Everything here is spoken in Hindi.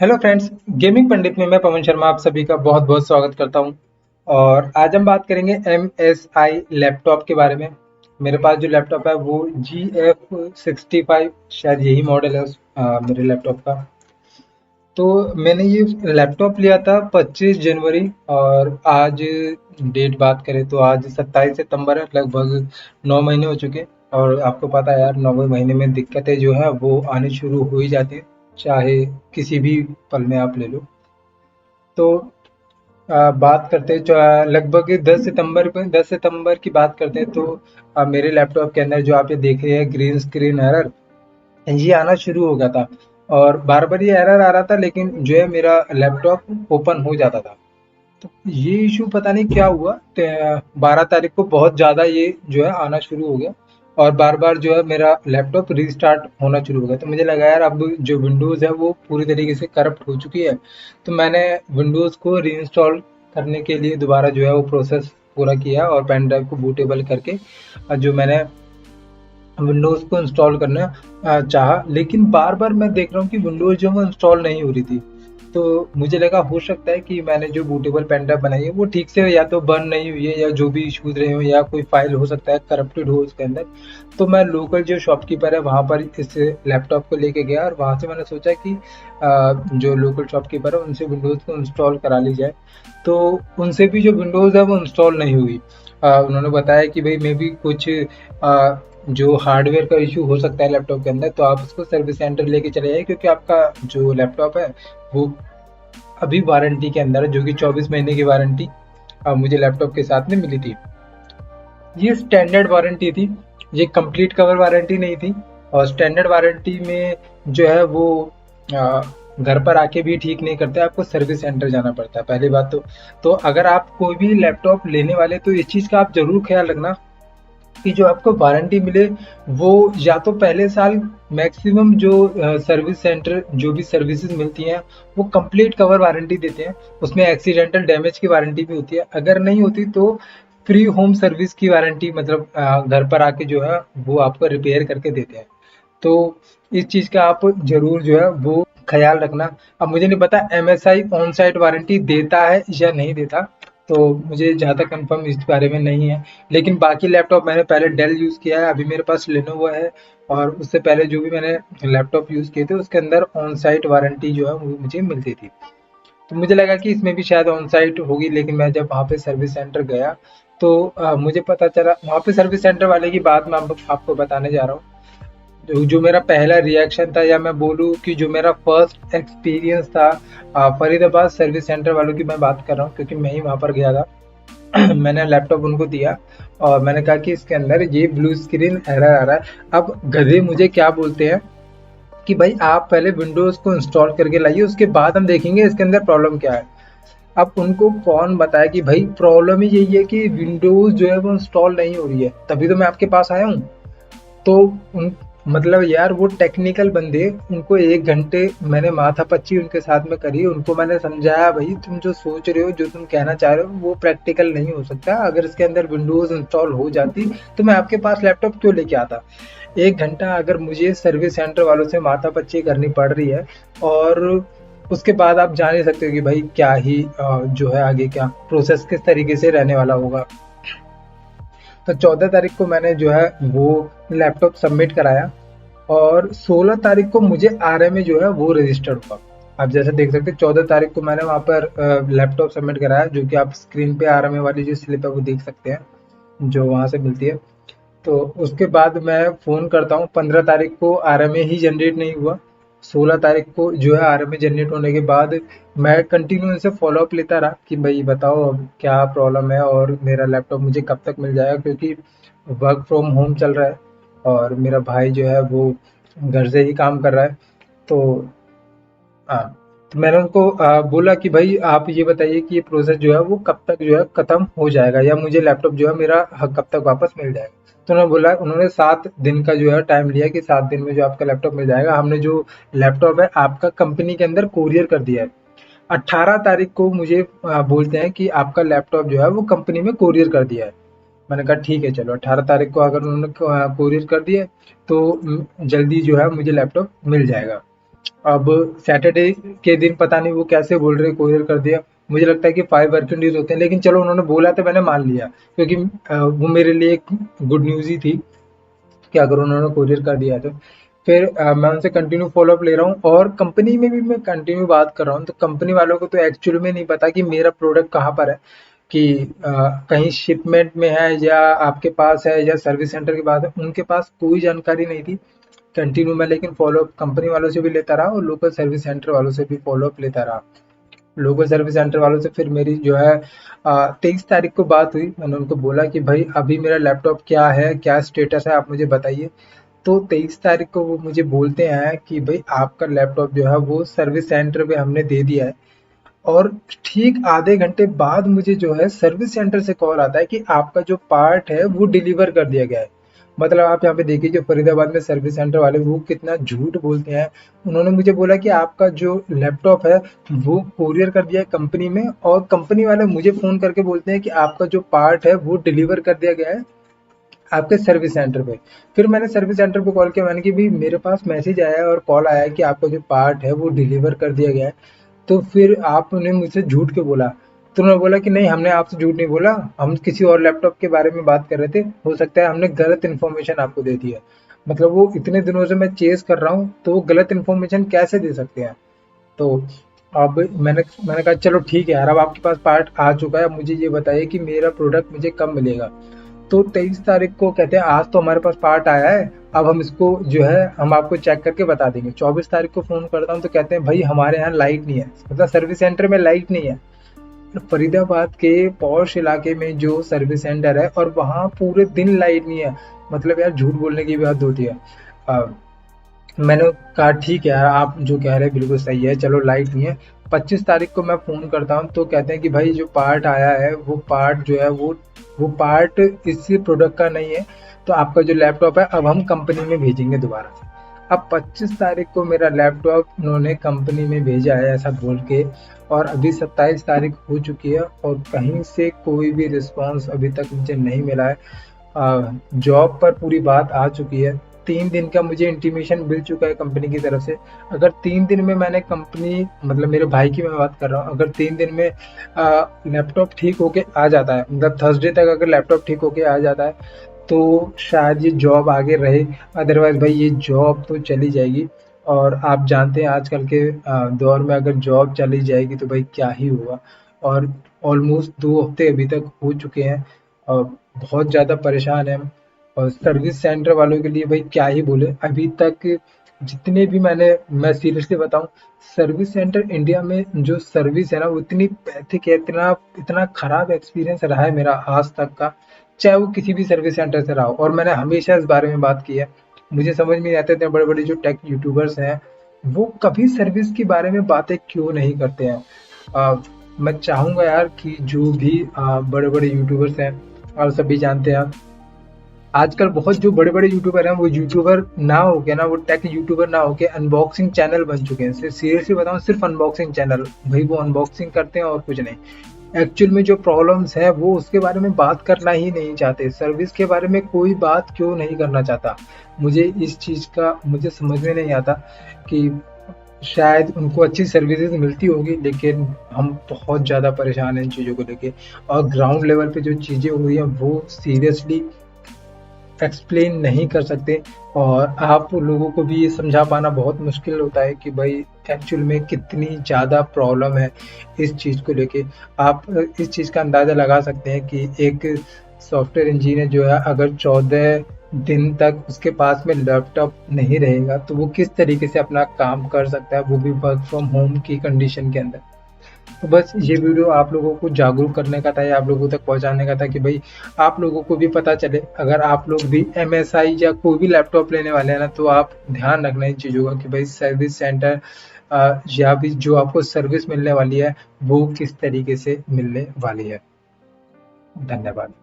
Hello friends. गेमिंग पंडित में मैं पवन शर्मा आप सभी का बहुत बहुत स्वागत करता हूं। और आज हम बात करेंगे MSI लैपटॉप के बारे में। मेरे पास जो लैपटॉप है वो GF65 शायद यही मॉडल है मेरे लैपटॉप का। तो मैंने ये लैपटॉप लिया था 25 जनवरी, और आज डेट बात करें तो आज 27 सितंबर है। लगभग 9 महीने हो चुके। और आपको पता है यार, 9वें महीने में दिक्कतें जो है वो आनी शुरू हो ही जाती है, चाहे किसी भी पल में आप ले लो। तो बात करते हैं लगभग 10 सितंबर की बात करते हैं तो मेरे लैपटॉप के अंदर जो आप ये देख रहे हैं ग्रीन स्क्रीन एरर, ये आना शुरू हो गया था। और बार बार ये एरर आ रहा था, लेकिन जो है मेरा लैपटॉप ओपन हो जाता था। तो ये इशू पता नहीं क्या हुआ, 12 तारीख को बहुत ज़्यादा ये जो है आना शुरू हो गया। और बार बार जो है मेरा लैपटॉप रीस्टार्ट होना शुरू हो गया। तो मुझे लगा यार, अब जो विंडोज़ है वो पूरी तरीके से करप्ट हो चुकी है। तो मैंने विंडोज़ को रीइंस्टॉल करने के लिए दोबारा जो है वो प्रोसेस पूरा किया, और पेन ड्राइव को बूटेबल करके जो मैंने विंडोज़ को इंस्टॉल करना चाहा। लेकिन बार बार मैं देख रहा हूँ कि विंडोज़ जो है वो इंस्टॉल नहीं हो रही थी। तो मुझे लगा हो सकता है कि मैंने जो बूटेबल पेन ड्राइव बनाई है वो ठीक से या तो बर्न नहीं हुई है, या जो भी इश्यूज रहे हो, या कोई फाइल हो सकता है करप्टेड हो उसके अंदर। तो मैं लोकल जो शॉपकीपर है वहाँ पर इस लैपटॉप को लेके गया, और वहाँ से मैंने सोचा कि जो लोकल शॉपकीपर है उनसे विंडोज़ को इंस्टॉल करा ली जाए। तो उनसे भी जो विंडोज़ है वो इंस्टॉल नहीं हुई। उन्होंने बताया कि भाई मे बी कुछ जो हार्डवेयर का इशू हो सकता है लैपटॉप के अंदर, तो आप उसको सर्विस सेंटर लेके चले जाइए, क्योंकि आपका जो लैपटॉप है वो अभी वारंटी के अंदर है, जो कि 24 महीने की वारंटी मुझे लैपटॉप के साथ में मिली थी। ये स्टैंडर्ड वारंटी थी, ये कंप्लीट कवर वारंटी नहीं थी। और स्टैंडर्ड वारंटी में जो है वो आ, घर पर आके भी ठीक नहीं करते, आपको सर्विस सेंटर जाना पड़ता है पहली बात तो अगर आप कोई भी लैपटॉप लेने वाले तो इस चीज़ का आप जरूर ख्याल रखना कि जो आपको वारंटी मिले वो या तो पहले साल, मैक्सिमम जो सर्विस सेंटर जो भी सर्विसेज मिलती हैं वो कंप्लीट कवर वारंटी देते हैं। उसमें एक्सीडेंटल डैमेज की वारंटी भी होती है, अगर नहीं होती तो फ्री होम सर्विस की वारंटी, मतलब घर पर आके जो है वो आपको रिपेयर करके देते हैं। तो इस चीज़ का आप जरूर जो है वो ख्याल रखना। अब मुझे नहीं पता MSI ऑन साइट वारंटी देता है या नहीं देता, तो मुझे ज़्यादा कंफर्म इस बारे में नहीं है। लेकिन बाकी लैपटॉप मैंने पहले डेल यूज़ किया है, अभी मेरे पास लेनोवो है। और उससे पहले जो भी मैंने लैपटॉप यूज़ किए थे उसके अंदर ऑन साइट वारंटी जो है वो मुझे मिलती थी। तो मुझे लगा कि इसमें भी शायद ऑन साइट होगी, लेकिन मैं जब वहाँ पे सर्विस सेंटर गया तो मुझे पता चला वहाँ पे सर्विस सेंटर वाले की बात मैं आपको बताने जा रहा हूँ। जो मेरा पहला रिएक्शन था, या मैं बोलूँ कि जो मेरा फर्स्ट एक्सपीरियंस था, फरीदाबाद सर्विस सेंटर वालों की मैं बात कर रहा हूँ, क्योंकि मैं ही वहाँ पर गया था। मैंने लैपटॉप उनको दिया और मैंने कहा कि इसके अंदर ये ब्लू स्क्रीन एरर आ रहा है। अब गधे मुझे क्या बोलते हैं कि भाई आप पहले विंडोज़ को इंस्टॉल करके लाइए, उसके बाद हम देखेंगे इसके अंदर प्रॉब्लम क्या है। अब उनको कौन बताया कि भाई प्रॉब्लम ही यही है कि विंडोज़ जो है वो इंस्टॉल नहीं हो रही है, तभी तो मैं आपके पास आया हूँ। तो उन मतलब यार वो टेक्निकल बंदे, उनको 1 घंटे मैंने माथापच्ची उनके साथ में करी, उनको मैंने समझाया भाई तुम जो सोच रहे हो, जो तुम कहना चाह रहे हो वो प्रैक्टिकल नहीं हो सकता। अगर इसके अंदर विंडोज़ इंस्टॉल हो जाती तो मैं आपके पास लैपटॉप क्यों लेके आता। 1 घंटा अगर मुझे सर्विस सेंटर वालों से माथापच्ची करनी पड़ रही है, और उसके बाद आप जान ही सकते हो कि भाई क्या ही जो है आगे क्या प्रोसेस किस तरीके से रहने वाला होगा। तो 14 तारीख को मैंने जो है वो लैपटॉप सबमिट कराया, और 16 तारीख को मुझे आरएमए जो है वो रजिस्टर्ड हुआ। आप जैसे देख सकते हैं 14 तारीख को मैंने वहाँ पर लैपटॉप सबमिट कराया, जो कि आप स्क्रीन पे आरएमए वाली जो स्लिप है वो देख सकते हैं जो वहाँ से मिलती है। तो उसके बाद मैं फ़ोन करता हूँ, 15 तारीख को आरएमए ही जनरेट नहीं हुआ। 16 तारीख को जो है आरएमए जनरेट होने के बाद मैं कंटिन्यू इनसे फॉलो अप लेता रहा कि भाई बताओ अब क्या प्रॉब्लम है, और मेरा लैपटॉप मुझे कब तक मिल जाएगा, क्योंकि वर्क फ्रॉम होम चल रहा है और मेरा भाई जो है वो घर से ही काम कर रहा है। तो हाँ, तो मैंने उनको बोला कि भाई आप ये बताइए कि ये प्रोसेस जो है वो कब तक जो है खत्म हो जाएगा, या मुझे लैपटॉप जो है मेरा कब तक वापस मिल जाएगा। तो उन्होंने 7 दिन का जो है टाइम लिया कि 7 दिन में जो आपका लैपटॉप मिल जाएगा। हमने जो लैपटॉप है आपका कंपनी के अंदर कोरियर कर दिया है। 18 तारीख को मुझे बोलते हैं कि आपका लैपटॉप जो है वो कंपनी में कोरियर कर दिया है। मैंने कहा ठीक है चलो, 18 तारीख को अगर उन्होंने कोरियर कर दिया है तो जल्दी जो है मुझे लैपटॉप मिल जाएगा। अब सैटरडे के दिन पता नहीं वो कैसे बोल रहे कोरियर कर दिया। मुझे लगता है कि 5 वर्किंग डेज होते हैं, लेकिन चलो उन्होंने बोला तो मैंने मान लिया, क्योंकि वो मेरे लिए एक गुड न्यूज़ ही थी कि अगर उन्होंने कोरियर कर दिया है तो। फिर मैं उनसे कंटिन्यू फ़ॉलो-अप ले रहा हूँ और कंपनी में भी मैं कंटिन्यू बात कर रहा हूँ, तो कंपनी वालों को तो एक्चुअल में नहीं पता कि मेरा प्रोडक्ट कहाँ पर है, कि कहीं शिपमेंट में है या आपके पास है या सर्विस सेंटर के पास है, उनके पास कोई जानकारी नहीं थी। कंटिन्यू मैं लेकिन फ़ॉलो-अप कंपनी वालों से भी लेता रहा और लोकल सर्विस सेंटर वालों से भी फ़ॉलो-अप लेता रहा। लोकल सर्विस सेंटर वालों से फिर मेरी जो है 23 तारीख को बात हुई। मैंने उनको बोला कि भाई अभी मेरा लैपटॉप क्या है, क्या स्टेटस है, आप मुझे बताइए। तो 23 तारीख को वो मुझे बोलते हैं कि भाई आपका लैपटॉप जो है वो सर्विस सेंटर पे हमने दे दिया है। और ठीक आधे घंटे बाद मुझे जो है सर्विस सेंटर से कॉल आता है कि आपका जो पार्ट है वो डिलीवर कर दिया गया है। मतलब आप यहाँ पे देखिए जो फरीदाबाद में सर्विस सेंटर वाले वो कितना झूठ बोलते हैं। उन्होंने मुझे बोला कि आपका जो लैपटॉप है वो कोरियर कर दिया है कंपनी में, और कंपनी वाले मुझे फ़ोन करके बोलते हैं कि आपका जो पार्ट है वो डिलीवर कर दिया गया है आपके सर्विस सेंटर पे। फिर मैंने सर्विस सेंटर पे कॉल किया, मैंने कि भाई मेरे पास मैसेज आया है और कॉल आया है कि आपका जो पार्ट है वो डिलीवर कर दिया गया है। तो फिर आपने मुझसे झूठ क्यों बोला? तो उन्होंने बोला कि नहीं, हमने आपसे झूठ नहीं बोला, हम किसी और लैपटॉप के बारे में बात कर रहे थे, हो सकता है हमने गलत इन्फॉर्मेशन आपको दे दी है। मतलब वो इतने दिनों से मैं चेज़ कर रहा हूँ, तो वो गलत इन्फॉर्मेशन कैसे दे सकते हैं? तो अब मैंने कहा चलो ठीक है यार, अब आपके पास पार्ट आ चुका है, अब मुझे ये बताइए कि मेरा प्रोडक्ट मुझे कब मिलेगा? तो 23 तारीख को कहते हैं आज तो हमारे पास पार्ट आया है, अब हम इसको जो है हम आपको चेक करके बता देंगे। 24 तारीख को फ़ोन करता हूँ तो कहते हैं भाई हमारे यहाँ लाइट नहीं है, मतलब सर्विस सेंटर में लाइट नहीं है। फरीदाबाद के पॉश इलाके में जो सर्विस सेंटर है और वहाँ पूरे दिन लाइट नहीं है, मतलब यार झूठ बोलने की भी हद होती है। अ, मैंने कहा ठीक है यार, आप जो कह रहे हैं बिल्कुल सही है, चलो लाइट नहीं है। 25 तारीख को मैं फ़ोन करता हूँ तो कहते हैं कि भाई जो पार्ट आया है वो पार्ट जो है वो पार्ट इस प्रोडक्ट का नहीं है, तो आपका जो लैपटॉप है अब हम कंपनी में भेजेंगे दोबारा से। अब 25 तारीख को मेरा लैपटॉप उन्होंने कंपनी में भेजा है ऐसा बोल के, और अभी 27 तारीख हो चुकी है और कहीं से कोई भी रिस्पॉन्स अभी तक मुझे नहीं मिला है। जॉब पर पूरी बात आ चुकी है। 3 दिन का मुझे इंटीमेशन मिल चुका है कंपनी की तरफ से। अगर 3 दिन में मैंने कंपनी, मतलब मेरे भाई की मैं बात कर रहा हूँ, अगर 3 दिन में लैपटॉप ठीक होके आ जाता है, मतलब थर्सडे तक अगर लैपटॉप ठीक होके आ जाता है, तो शायद ये जॉब आगे रहे, अदरवाइज़ भाई ये जॉब तो चली जाएगी। और आप जानते हैं आजकल के दौर में अगर जॉब चली जाएगी तो भाई क्या ही होगा। और ऑलमोस्ट 2 हफ्ते अभी तक हो चुके हैं और बहुत ज़्यादा परेशान हैं हम। और सर्विस सेंटर वालों के लिए भाई क्या ही बोले, अभी तक जितने भी मैं सीरियसली बताऊं, सर्विस सेंटर इंडिया में जो सर्विस है ना वो इतनी पैथिक है, इतना इतना खराब एक्सपीरियंस रहा है मेरा आज तक का, चाहे वो किसी भी सर्विस सेंटर से रहा हो। और मैंने हमेशा इस बारे में बात की है, मुझे समझ में नहीं आता इतने बड़े बड़े जो टेक यूट्यूबर्स हैं वो कभी सर्विस के बारे में बातें क्यों नहीं करते हैं। मैं चाहूंगा यार कि जो भी बड़े बड़े यूट्यूबर्स हैं, और सभी जानते हैं आजकल बहुत जो बड़े बड़े यूट्यूबर हैं वो यूट्यूबर ना होके ना, वो टेक यूट्यूबर ना होके अनबॉक्सिंग चैनल बन चुके हैं। सिर्फ सीरियसली बताऊं, सिर्फ अनबॉक्सिंग चैनल, भाई वो अनबॉक्सिंग करते हैं और कुछ नहीं। एक्चुअल में जो प्रॉब्लम्स है वो उसके बारे में बात करना ही नहीं चाहते, सर्विस के बारे में कोई बात क्यों नहीं करना चाहता। मुझे इस चीज़ का मुझे समझ में नहीं आता कि शायद उनको अच्छी सर्विसेज मिलती होगी, लेकिन हम बहुत ज़्यादा परेशान हैं इन चीज़ों को लेके। और ग्राउंड लेवल पे जो चीज़ें हो रही हैं वो सीरियसली एक्सप्लेन नहीं कर सकते, और आप लोगों को भी ये समझा पाना बहुत मुश्किल होता है कि भाई एक्चुअल में कितनी ज़्यादा प्रॉब्लम है इस चीज़ को लेके। आप इस चीज़ का अंदाज़ा लगा सकते हैं कि एक सॉफ्टवेयर इंजीनियर जो है अगर 14 दिन तक उसके पास में लैपटॉप नहीं रहेगा तो वो किस तरीके से अपना काम कर सकता है, वो भी वर्क फ्रॉम होम की कंडीशन के अंदर। तो बस ये वीडियो आप लोगों को जागरूक करने का था या आप लोगों तक पहुंचाने का था कि भाई आप लोगों को भी पता चले, अगर आप लोग भी एमएसआई या कोई भी लैपटॉप लेने वाले हैं ना, तो आप ध्यान रखना इन चीज़ों का कि भाई सर्विस सेंटर या भी जो आपको सर्विस मिलने वाली है वो किस तरीके से मिलने वाली है। धन्यवाद।